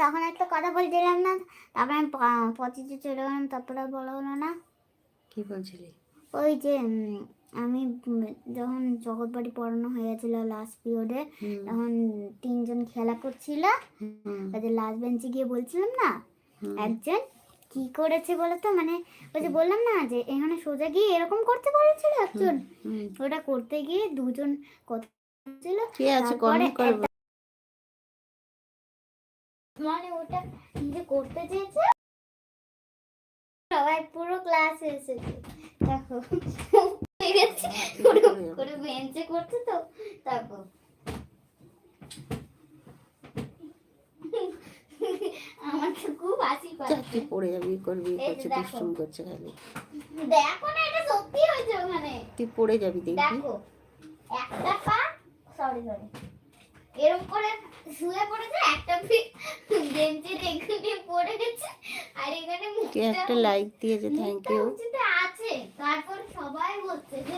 তখন একটা কথা বলছিলাম না, তারপরে আমি পচিতে চলে গেলাম, তারপরে বলা হলো না। কি বলছিলি? ওই যে আমি যখন জগৎবাড়ি পড়ানো হয়ে গেছিল লাস্ট পিরিয়ডে, তখন 3 জন খেলা করছিল, ওই যে লাস্ট বেঞ্চে গিয়ে বলছিলাম না, একজন কি করেছে বলতো, মানে ওই যে বললাম না যে এখানে সোজা গিয়ে এরকম করতে বলেছিল একজন, ওটা করতে গিয়ে 2 জন কথা ছিল, তারপরে মানে ওটা নিজে করতে চেয়েছে, সবাই পুরো ক্লাস এসেছে, দেখো করে বেঞ্চে করছে তো, তারপর আমার তো খুব হাসি পাচ্ছে। তুই পড়ে যাবি, করবি, করছে দুষ্টুমি করছে খালি। দেখো না, এটা সত্যি হয়েছে ওখানে, তুই পড়ে যাবি দেখবি। দেখো একটা পা, সরি এরকম করে শুয়ে পড়েছে, একটা বেঞ্চের এখানে পড়ে গেছে, আর এখানে তুই একটা লাইক দিয়েছে, থ্যাংক ইউ আছে। তারপর সবাই বলছে যে